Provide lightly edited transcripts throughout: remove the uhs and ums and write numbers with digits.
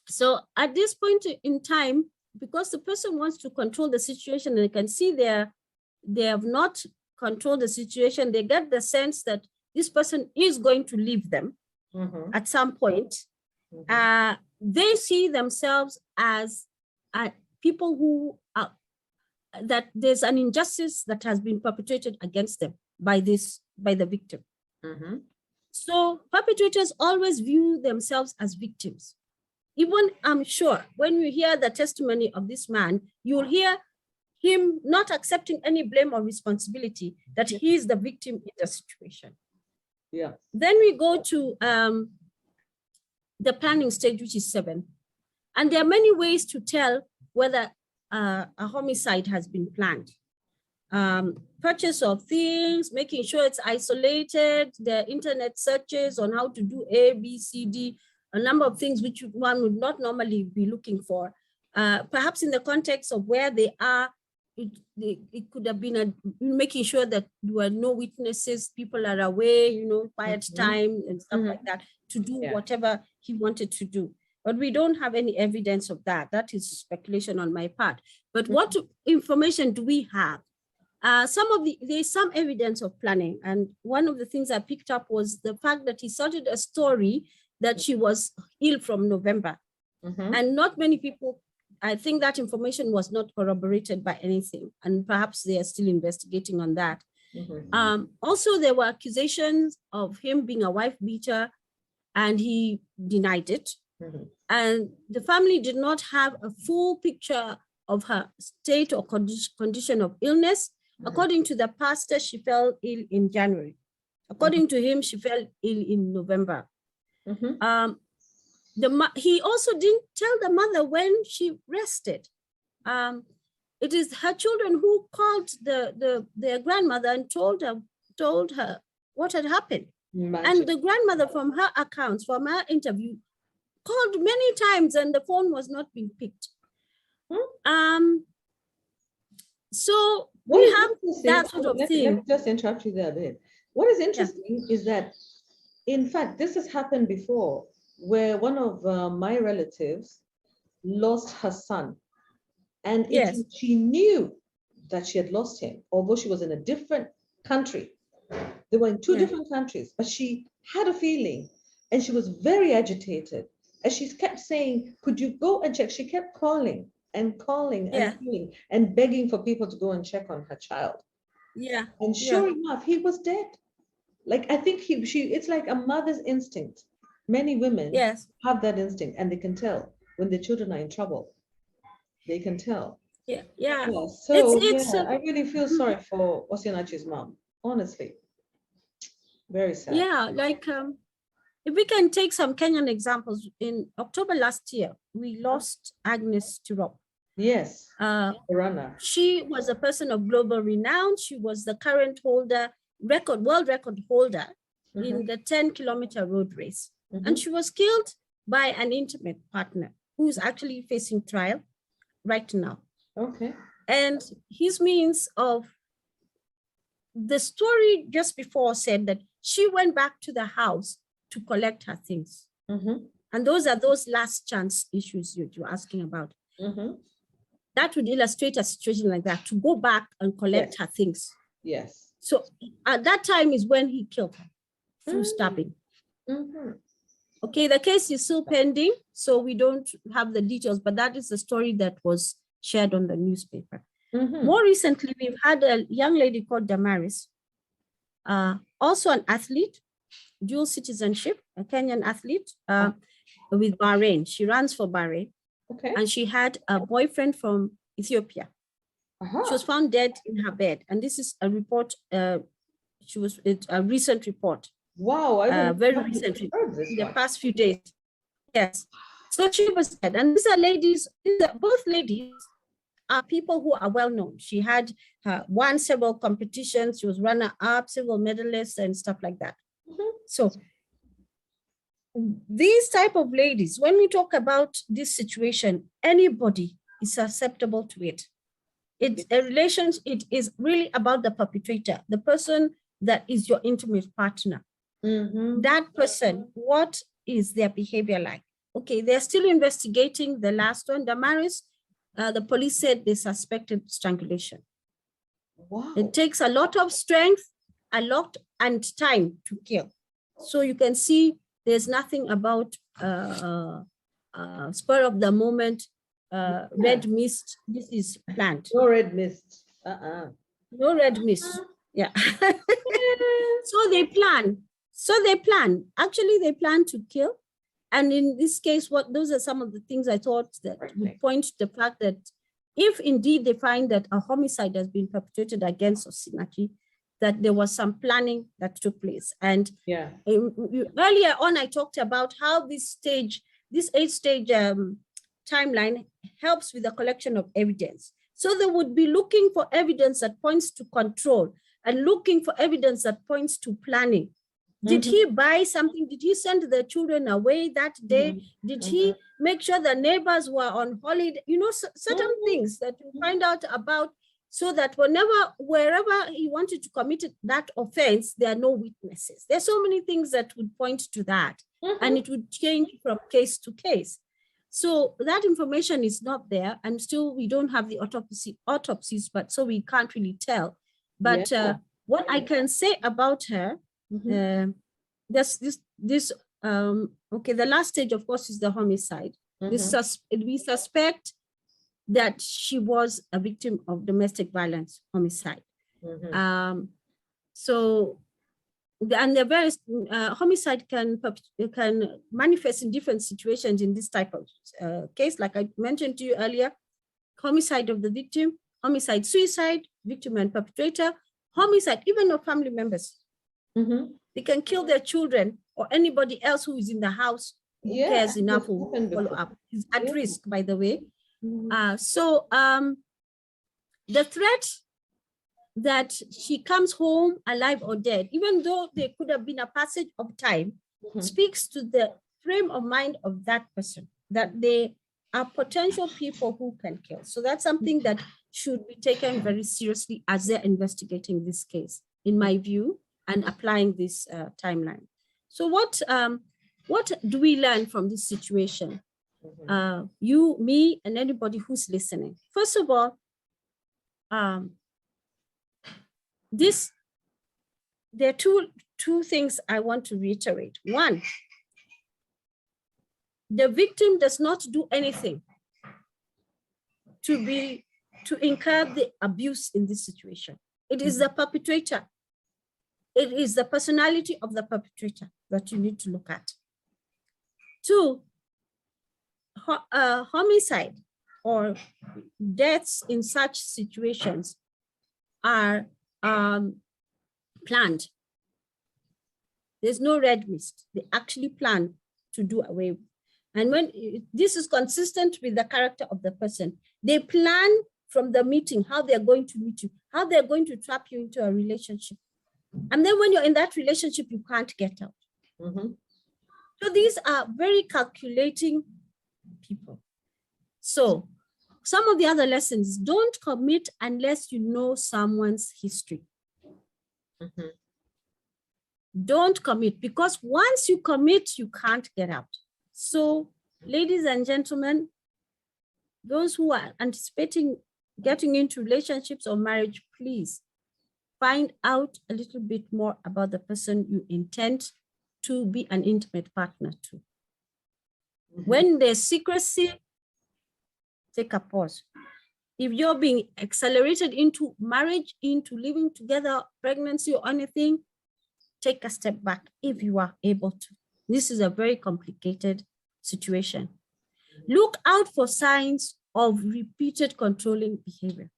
So at this point in time, because the person wants to control the situation, and they can see they have not controlled the situation, they get the sense that this person is going to leave them at some point. They see themselves as people who are, that there's an injustice that has been perpetrated against them by the victim. So perpetrators always view themselves as victims. Even, I'm sure, when you hear the testimony of this man, you'll hear him not accepting any blame or responsibility, that he is the victim in the situation. Yeah. Then we go to the planning stage, which is 7. And there are many ways to tell whether a homicide has been planned. Purchase of things, making sure it's isolated, the internet searches on how to do A, B, C, D, a number of things which one would not normally be looking for. Perhaps in the context of where they are, it could have been making sure that there were no witnesses, people are away, quiet time and stuff like that, to do whatever he wanted to do. But we don't have any evidence of that. That is speculation on my part. But what information do we have? There's some evidence of planning. And one of the things I picked up was the fact that he started a story that she was ill from November. And not many people, I think that information was not corroborated by anything. And perhaps they are still investigating on that. Also, there were accusations of him being a wife beater, and he denied it. And the family did not have a full picture of her state or condition of illness. According to the pastor, she fell ill in January. According to him, she fell ill in November. He also didn't tell the mother when she rested. It is her children who called their grandmother and told her what had happened. And the grandmother, from her accounts, from her interview, called many times and the phone was not being picked. So we have that sort of thing. Let me just interrupt you there a bit. What is interesting is that, in fact, this has happened before, where one of my relatives lost her son. And she knew that she had lost him, although she was in a different country. They were in two different countries, but she had a feeling and she was very agitated. And she kept saying, could you go and check? She kept calling and calling and begging for people to go and check on her child. And sure enough, he was dead. Like, I think it's like a mother's instinct. Many women have that instinct, and they can tell when their children are in trouble. They can tell. So I really feel sorry for Osinachi's mom, honestly. Very sad. If we can take some Kenyan examples, in October last year, we lost Agnes Tirop. Yes, runner. She was a person of global renown. She was the current world record holder in the 10-kilometer road race. And she was killed by an intimate partner who's actually facing trial right now. And his means of the story just before said that she went back to the house to collect her things. And those are those last chance issues you're asking about. That would illustrate a situation like that, to go back and collect her things. So at that time is when he killed her through stabbing. Okay, the case is still pending, so we don't have the details, but that is the story that was shared on the newspaper. More recently, we've had a young lady called Damaris, also an athlete, dual citizenship, a Kenyan athlete with Bahrain. She runs for Bahrain. And she had a boyfriend from Ethiopia. She was found dead in her bed. And this is a report, it's a recent report. Wow. Very recent, in the past few days. Yes. So she was dead. And these are ladies, both ladies are people who are well known. She had won several competitions. She was runner-up, silver medalist, and stuff like that. So these type of ladies, when we talk about this situation, anybody is susceptible to it. It is really about the perpetrator, the person that is your intimate partner. That person, what is their behavior like? okay, they're still investigating the last one, Damaris. The police said they suspected strangulation. Wow. It takes a lot of strength, a lot and time to kill. So you can see there's nothing about spur of the moment, red mist. This is planned. No red mist. No red mist. Yeah. So they plan. Actually, they plan to kill. And in this case, those are some of the things I thought that would point to the fact that if indeed they find that a homicide has been perpetrated against Osinachi, that there was some planning that took place. And earlier on, I talked about how this 8-stage timeline helps with the collection of evidence. So they would be looking for evidence that points to control and looking for evidence that points to planning. Did he buy something? Did he send the children away that day? Did he make sure the neighbors were on holiday? You know, certain things that you find out about, so that wherever he wanted to commit that offense, there are no witnesses. There's so many things that would point to that, and it would change from case to case. So that information is not there, and still we don't have the autopsies, but so we can't really tell. But what I can say about her, okay, the last stage, of course, is the homicide. We suspect that she was a victim of domestic violence homicide. And the various homicide can manifest in different situations in this type of case, like I mentioned to you earlier: homicide of the victim, homicide, suicide, victim and perpetrator, homicide even of family members. They can kill their children or anybody else who is in the house who cares enough to follow up. Is at risk, by the way. The threat that she comes home alive or dead, even though there could have been a passage of time, speaks to the frame of mind of that person, that they are potential people who can kill. So that's something that should be taken very seriously as they're investigating this case, in my view, and applying this timeline. So what do we learn from this situation? You, me, and anybody who's listening. First of all, there are two things I want to reiterate. One, the victim does not do anything to incur the abuse in this situation. It is the perpetrator. It is the personality of the perpetrator that you need to look at. Two, homicide or deaths in such situations are planned. There's no red mist. They actually plan to do away with. And when this is consistent with the character of the person, they plan from the meeting how they're going to meet you, how they're going to trap you into a relationship. And then when you're in that relationship, you can't get out. So these are very calculating people. So some of the other lessons: don't commit unless you know someone's history. Don't commit, because once you commit, you can't get out. So, ladies and gentlemen, those who are anticipating getting into relationships or marriage, please find out a little bit more about the person you intend to be an intimate partner to. When there's secrecy, take a pause. If you're being accelerated into marriage, into living together, pregnancy or anything, take a step back if you are able to. This is a very complicated situation. Look out for signs of repeated controlling behavior.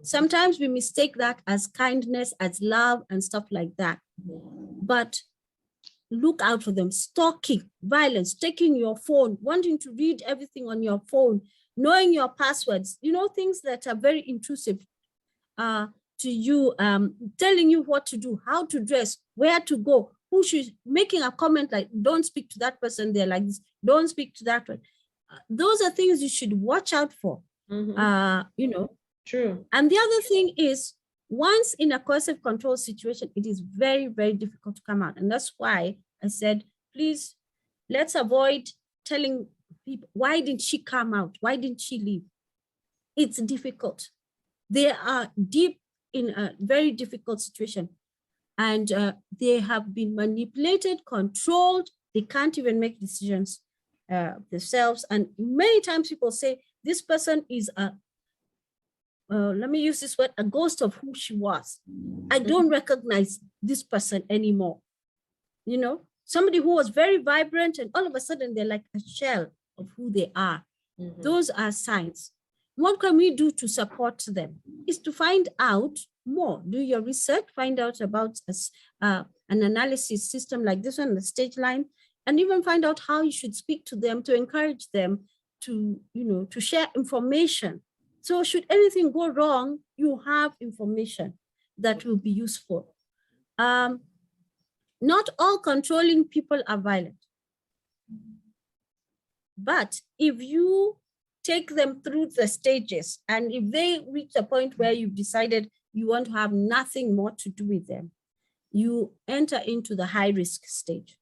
Sometimes we mistake that as kindness, as love and stuff like that. But look out for them. Stalking, violence, taking your phone, wanting to read everything on your phone, knowing your passwords, you know, things that are very intrusive to you, telling you what to do, how to dress, where to go, who should, making a comment like, don't speak to that person, they're like this, don't speak to that one. Those are things you should watch out for, you know. True. And the other thing is, once in a coercive control situation, it is very, very difficult to come out. And that's why I said, please, let's avoid telling people, why didn't she come out? Why didn't she leave? It's difficult. They are deep in a very difficult situation, and they have been manipulated, controlled. They can't even make decisions themselves. And many times people say, this person is let me use this word, a ghost of who she was. I don't recognize this person anymore. You know, somebody who was very vibrant and all of a sudden they're like a shell of who they are. Those are signs. What can we do to support them? Is to find out more, do your research, find out about an analysis system like this one, the stage line, and even find out how you should speak to them to encourage them to, you know, to share information. So should anything go wrong, you have information that will be useful. Not all controlling people are violent. But if you take them through the stages, and if they reach a point where you've decided you want to have nothing more to do with them, you enter into the high risk stage.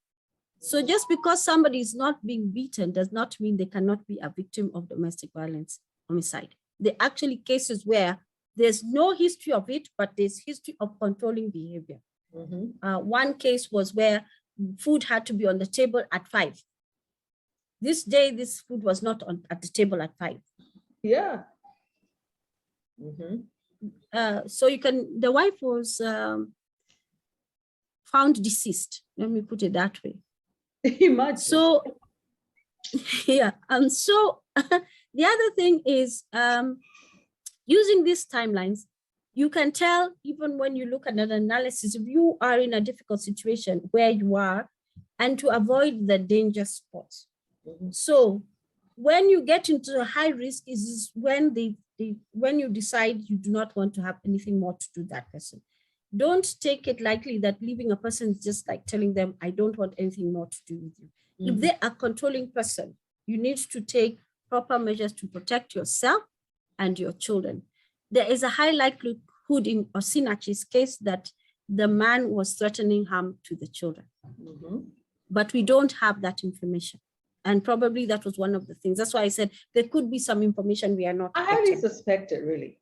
So just because somebody is not being beaten does not mean they cannot be a victim of domestic violence, homicide. There are actually cases where there's no history of it, but there's history of controlling behavior. One case was where food had to be on the table at 5. This day, this food was not at the table at 5. Yeah. So you can, the wife was found deceased. Let me put it that way. Imagine. So, yeah. And so the other thing is using these timelines, you can tell even when you look at an analysis, if you are in a difficult situation where you are, and to avoid the danger spots. So when you get into a high risk is when when you decide you do not want to have anything more to do with that person. Don't take it lightly that leaving a person is just like telling them, I don't want anything more to do with you. If they are a controlling person, you need to take proper measures to protect yourself and your children. There is a high likelihood in Osinachi's case that the man was threatening harm to the children. But we don't have that information. And probably that was one of the things. That's why I said there could be some information we are not. I highly suspect it, really.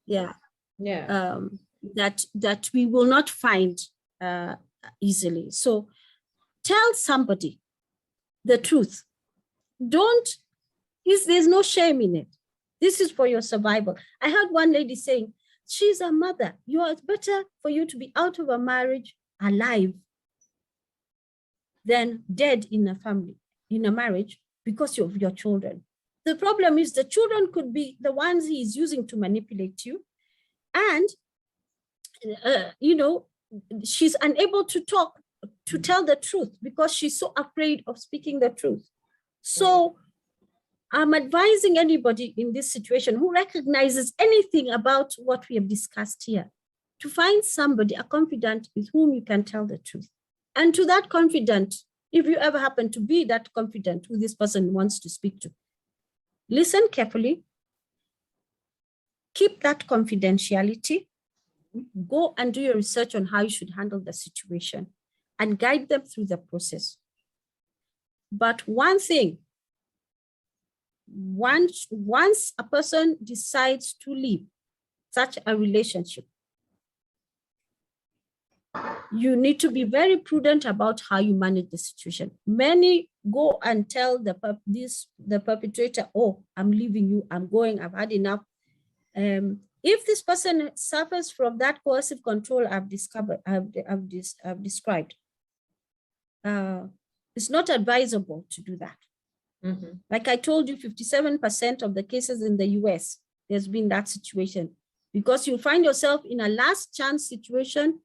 Yeah. Yeah. That we will not find easily. So tell somebody the truth. There's no shame in it. This is for your survival. I heard one lady saying, she's a mother. It's better for you to be out of a marriage alive than dead in a family, in a marriage, because of your children. The problem is the children could be the ones he is using to manipulate you. And, you know, she's unable to talk, to tell the truth because she's so afraid of speaking the truth. So I'm advising anybody in this situation who recognizes anything about what we have discussed here to find somebody, a confidant with whom you can tell the truth. And to that confidant, if you ever happen to be that confidant who this person wants to speak to, listen carefully, keep that confidentiality, go and do your research on how you should handle the situation and guide them through the process. But one thing, once a person decides to leave such a relationship, you need to be very prudent about how you manage the situation. Many go and tell the perpetrator, oh, I'm leaving you, I'm going, I've had enough. If this person suffers from that coercive control I've described, it's not advisable to do that. Like I told you, 57% of the cases in the US, there's been that situation, because you find yourself in a last chance situation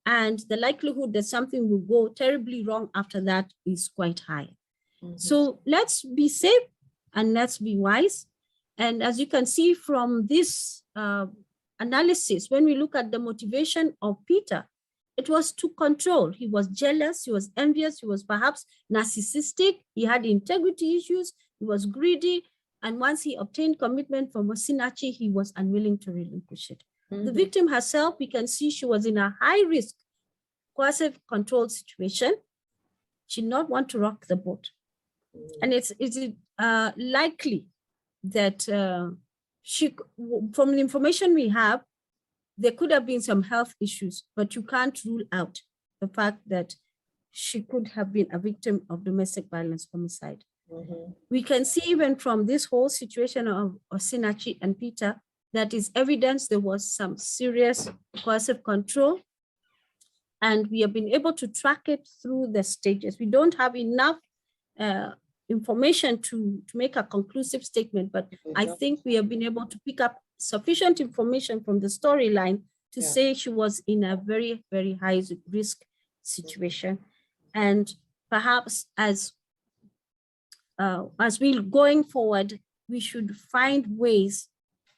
and the likelihood that something will go terribly wrong after that is quite high. So let's be safe and let's be wise. And as you can see from this analysis, when we look at the motivation of Peter, it was to control. He was jealous, he was envious, he was perhaps narcissistic, he had integrity issues, he was greedy. And once he obtained commitment from Osinachi, he was unwilling to relinquish it. The victim herself, we can see she was in a high-risk, coercive control situation. She did not want to rock the boat. And is it likely that from the information we have, there could have been some health issues, but you can't rule out the fact that she could have been a victim of domestic violence homicide. We can see even from this whole situation of Osinachi and Peter, that is evidence there was some serious coercive control, and we have been able to track it through the stages. We don't have enough information to make a conclusive statement, but I think we have been able to pick up sufficient information from the storyline to say she was in a very, very high risk situation. And perhaps as we going forward, we should find ways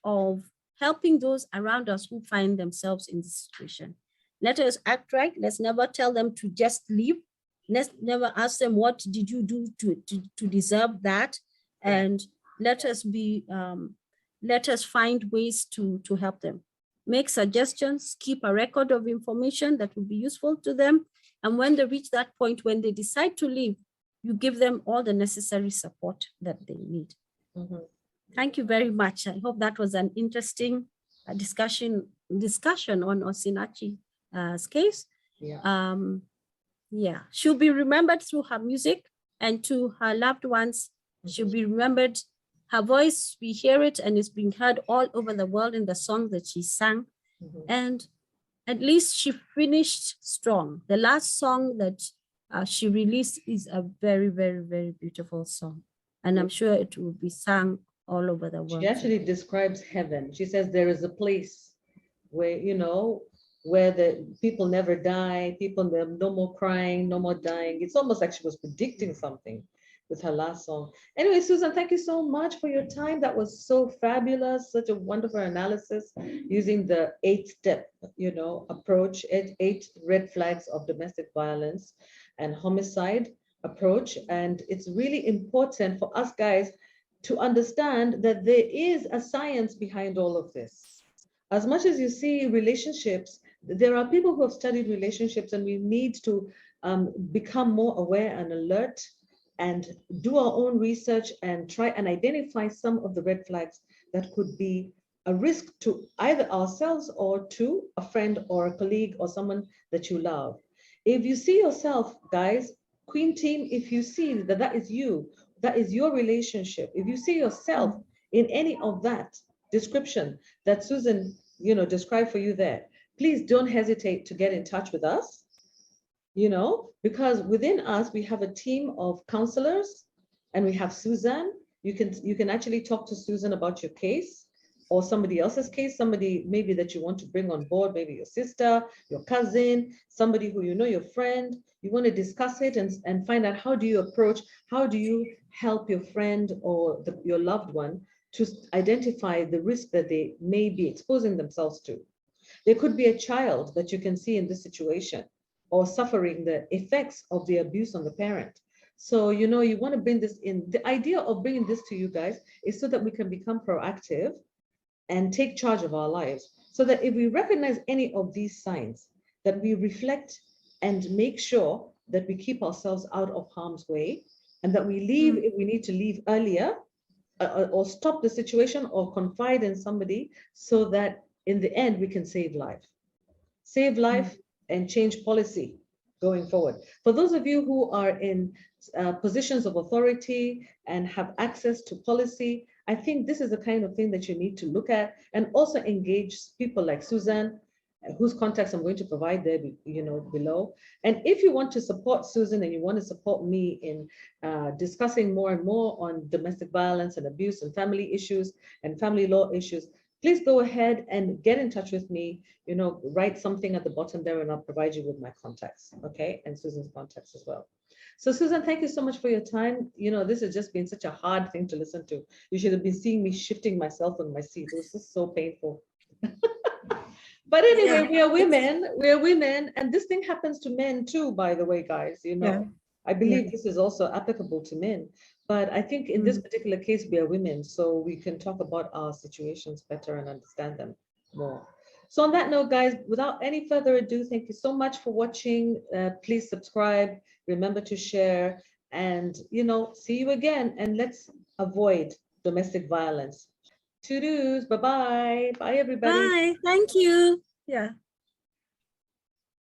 of helping those around us who find themselves in this situation. Let us act right. Let's never tell them to just leave. Let's never ask them, what did you do to deserve that? And let us find ways to help them. Make suggestions, keep a record of information that will be useful to them. And when they reach that point, when they decide to leave, you give them all the necessary support that they need. Thank you very much. I hope that was an interesting discussion on Osinachi's case. She'll be remembered through her music, and to her loved ones, she'll be remembered. Her voice, we hear it, and it's being heard all over the world in the song that she sang. And at least she finished strong. The last song that she released is a very, very, very beautiful song. And I'm sure it will be sung all over the world. She actually describes heaven. She says there is a place where, where the people never die, no more crying, no more dying. It's almost like she was predicting something with her last song. Anyway, Susan, thank you so much for your time. That was so fabulous, such a wonderful analysis using the 8-step, approach, 8 red flags of domestic violence and homicide approach. And it's really important for us guys to understand that there is a science behind all of this. As much as you see relationships, there are people who have studied relationships, and we need to become more aware and alert and do our own research and try and identify some of the red flags that could be a risk to either ourselves or to a friend or a colleague or someone that you love. If you see yourself, guys, Queen Team, if you see that that is you, that is your relationship, if you see yourself in any of that description that Susan, described for you there, please don't hesitate to get in touch with us. Because within us, we have a team of counselors, and we have Susan. You can actually talk to Susan about your case or somebody else's case, somebody maybe that you want to bring on board, maybe your sister, your cousin, somebody who your friend. You want to discuss it and find out how do you help your friend or your loved one to identify the risk that they may be exposing themselves to. There could be a child that you can see in this situation, or suffering the effects of the abuse on the parent. So, you want to bring this in. The idea of bringing this to you guys is so that we can become proactive and take charge of our lives. So that if we recognize any of these signs, that we reflect and make sure that we keep ourselves out of harm's way, and that we leave if we need to leave earlier, or stop the situation or confide in somebody, so that in the end we can save life. And change policy going forward. For those of you who are in positions of authority and have access to policy, I think this is the kind of thing that you need to look at, and also engage people like Susan, whose contacts I'm going to provide there, below. And if you want to support Susan and you want to support me in discussing more and more on domestic violence and abuse and family issues and family law issues, please go ahead and get in touch with me, write something at the bottom there, and I'll provide you with my contacts, okay? And Susan's contacts as well. So Susan, thank you so much for your time. This has just been such a hard thing to listen to. You should have been seeing me shifting myself on my seat. It was just so painful. But anyway, we are women, and this thing happens to men too, by the way, guys, I believe this is also applicable to men. But I think in this particular case, we are women, so we can talk about our situations better and understand them more. So on that note, guys, without any further ado, thank you so much for watching. Please subscribe. Remember to share. And, see you again. And let's avoid domestic violence. To-dos. Bye-bye. Bye, everybody. Bye. Thank you. Yeah.